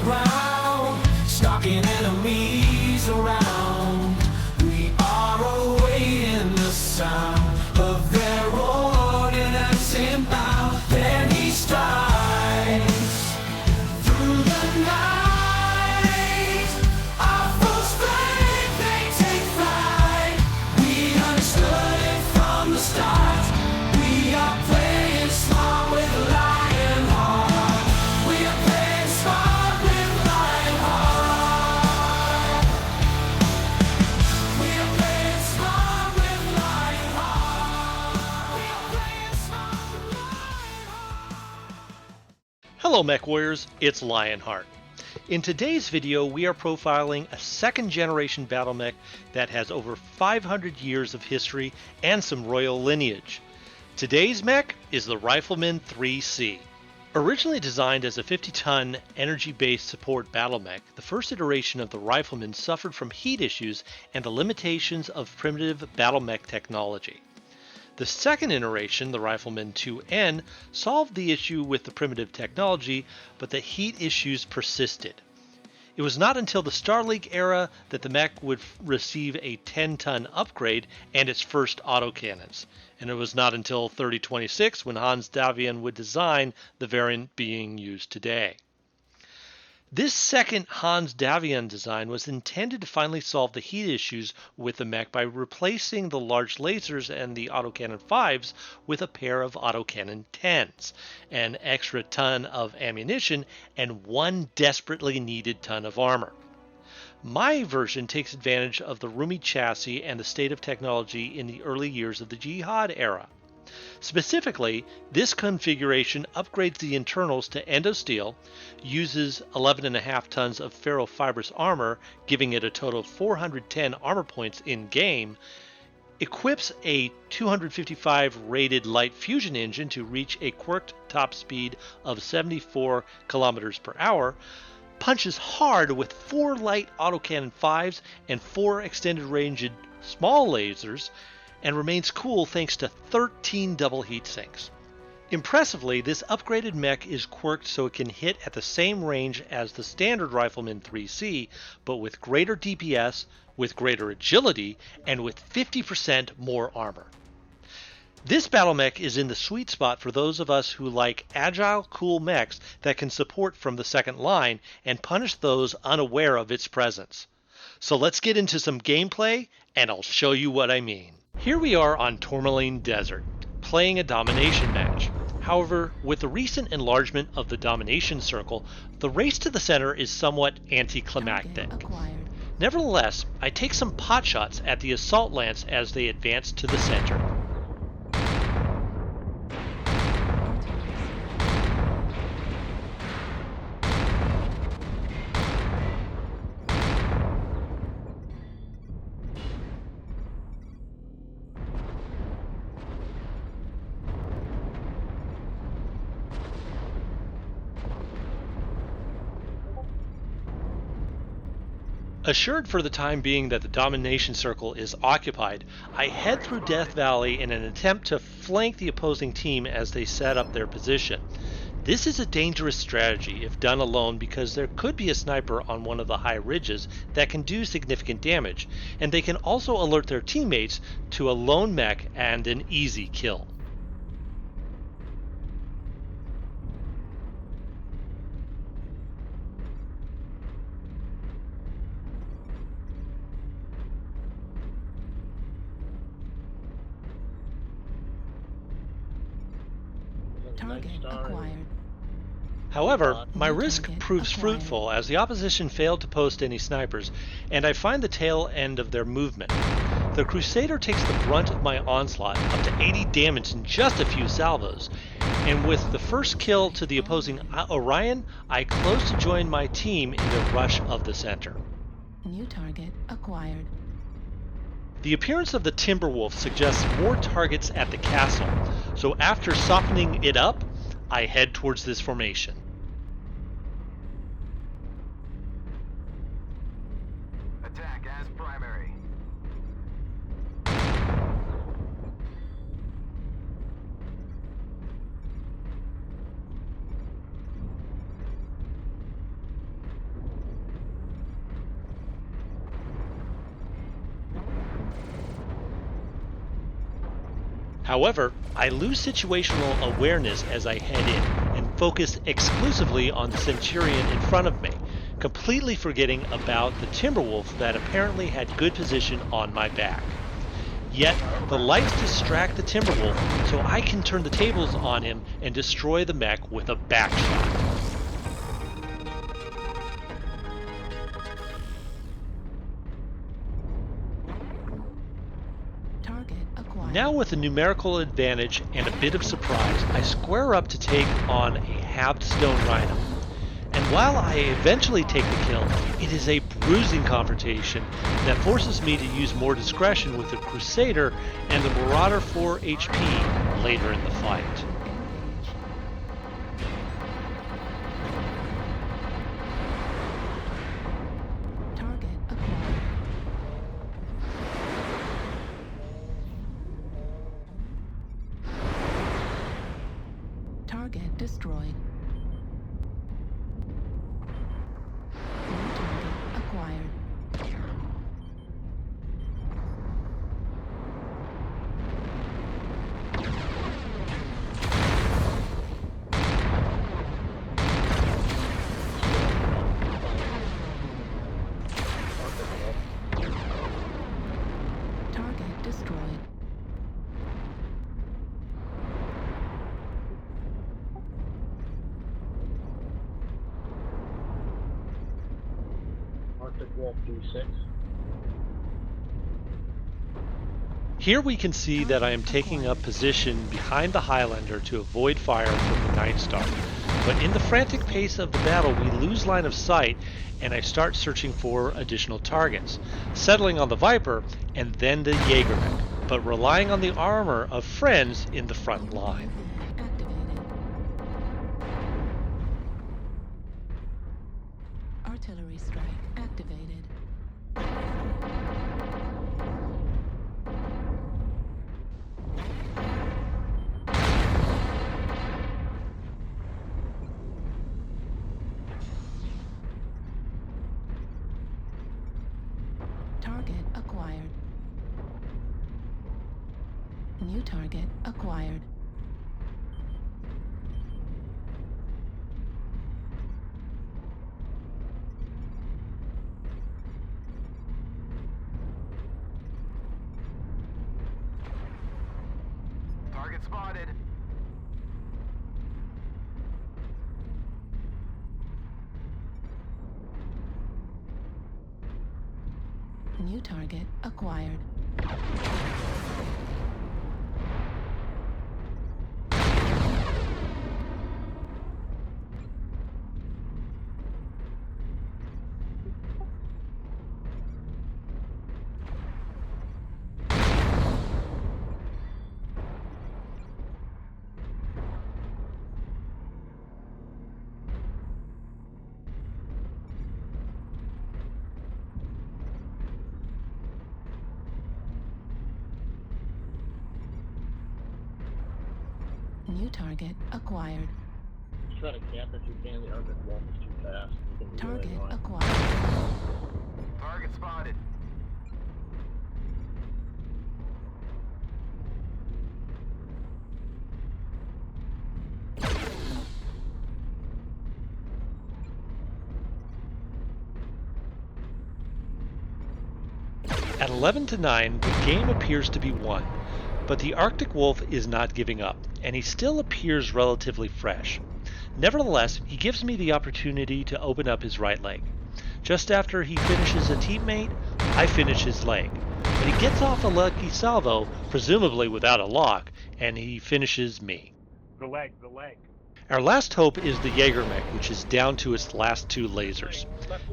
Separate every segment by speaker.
Speaker 1: ground, stalking enemies around. We are awaiting the sound of their ordnance inbound. Then he strikes through the night. Our full strength, they take flight. We understood it from the start. We are playing smart with Lionheart. We are playing smart with Lionheart. We are playing smart with Lionheart. We are playing smart with Lionheart.
Speaker 2: Hello Mech Warriors, it's Lionheart. In today's video we are profiling a second generation battle mech that has over 500 years of history and some royal lineage. Today's mech is the Rifleman 3C. Originally designed as a 50-ton energy-based support battle mech, the first iteration of the Rifleman suffered from heat issues and the limitations of primitive battle mech technology. The second iteration, the Rifleman 2N, solved the issue with the primitive technology, but the heat issues persisted. It was not until the Star League era that the mech would receive a 10-ton upgrade and its first autocannons, and it was not until 3026 when Hans Davion would design the variant being used today. This second Hans Davion design was intended to finally solve the heat issues with the mech by replacing the large lasers and the autocannon 5s with a pair of autocannon 10s, an extra ton of ammunition, and one desperately needed ton of armor. My version takes advantage of the roomy chassis and the state of technology in the early years of the Jihad era. Specifically, this configuration upgrades the internals to endosteel, uses 11.5 tons of ferrofibrous armor, giving it a total of 410 armor points in-game, equips a 255 rated light fusion engine to reach a quirked top speed of 74 kilometers per hour, punches hard with 4 light autocannon 5s and 4 extended range small lasers, and remains cool thanks to 13 double heat sinks. Impressively, this upgraded mech is quirked so it can hit at the same range as the standard Rifleman 3C, but with greater DPS, with greater agility, and with 50% more armor. This battle mech is in the sweet spot for those of us who like agile, cool mechs that can support from the second line and punish those unaware of its presence. So let's get into some gameplay, and I'll show you what I mean. Here we are on Tourmaline Desert, playing a domination match. However, with the recent enlargement of the domination circle, the race to the center is somewhat anticlimactic. Nevertheless, I take some pot shots at the assault lance as they advance to the center. Assured for the time being that the domination circle is occupied, I head through Death Valley in an attempt to flank the opposing team as they set up their position. This is a dangerous strategy if done alone because there could be a sniper on one of the high ridges that can do significant damage, and they can also alert their teammates to a lone mech and an easy kill.
Speaker 3: Target acquired.
Speaker 2: However, my risk proves fruitful as the opposition failed to post any snipers, and I find the tail end of their movement. The Crusader takes the brunt of my onslaught, up to 80 damage in just a few salvos, and with the first kill to the opposing Orion, I close to join my team in the rush of the center.
Speaker 3: New target acquired.
Speaker 2: The appearance of the Timberwolf suggests more targets at the castle, so after softening it up, I head towards this formation.
Speaker 4: Attack as primary.
Speaker 2: However, I lose situational awareness as I head in and focus exclusively on the Centurion in front of me, completely forgetting about the Timberwolf that apparently had good position on my back. Yet, the lights distract the Timberwolf so I can turn the tables on him and destroy the mech with a backshot.
Speaker 3: Target acquired.
Speaker 2: Now with a numerical advantage and a bit of surprise, I square up to take on a halved stone rhino. And while I eventually take the kill, it is a bruising confrontation that forces me to use more discretion with the Crusader and the Marauder 4 HP later in the fight.
Speaker 3: Engage. Target acquired. Target destroyed. New target acquired. Target destroyed.
Speaker 5: Arctic Wolf D6.
Speaker 2: Here we can see that I am taking up position behind the Highlander to avoid fire from the Night Star. But in the frantic pace of the battle, we lose line of sight and I start searching for additional targets, settling on the Viper and then the Jägermech, but relying on the armor of friends in the front line.
Speaker 3: Activated. Artillery strike activated. Target acquired. New target acquired.
Speaker 4: Target spotted.
Speaker 3: New target acquired. New target acquired.
Speaker 5: Try to camp if you can. The Arctic Wolf is too fast. You can be
Speaker 3: Target
Speaker 5: really annoying.
Speaker 3: acquired.
Speaker 4: Target spotted.
Speaker 2: At 11-9, the game appears to be won, but the Arctic Wolf is not giving up, and he still appears relatively fresh. Nevertheless, he gives me the opportunity to open up his right leg. Just after he finishes a teammate, I finish his leg, but he gets off a lucky salvo, presumably without a lock, and he finishes me.
Speaker 5: The leg.
Speaker 2: Our last hope is the Jägermech, which is down to its last two lasers.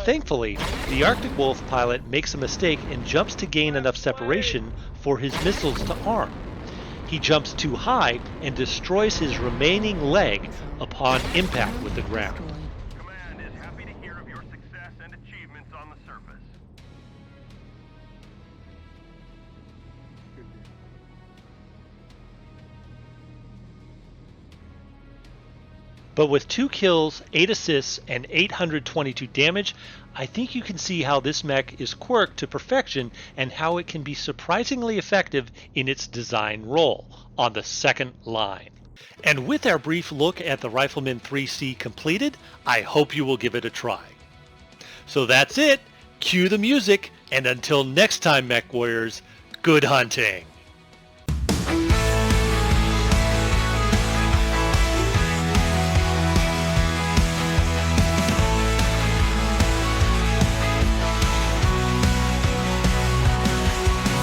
Speaker 2: Thankfully, the Arctic Wolf pilot makes a mistake and jumps to gain enough separation for his missiles to arm. He jumps too high and destroys his remaining leg upon impact with the ground.
Speaker 3: Destroyed.
Speaker 4: Command is happy to hear of your success and achievements on the surface.
Speaker 2: But with 2 kills, 8 assists, and 822 damage, I think you can see how this mech is quirked to perfection and how it can be surprisingly effective in its design role on the second line. And with our brief look at the Rifleman 3C completed, I hope you will give it a try. So that's it. Cue the music, and until next time, Mech Warriors, good hunting!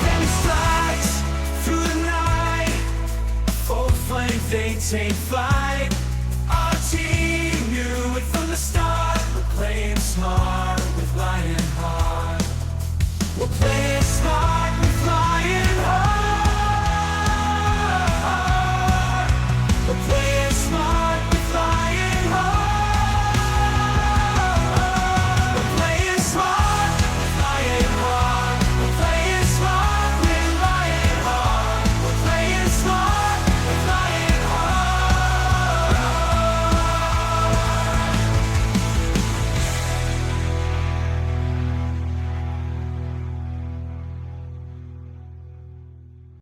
Speaker 1: Then slides through the night, full flame, they take flight.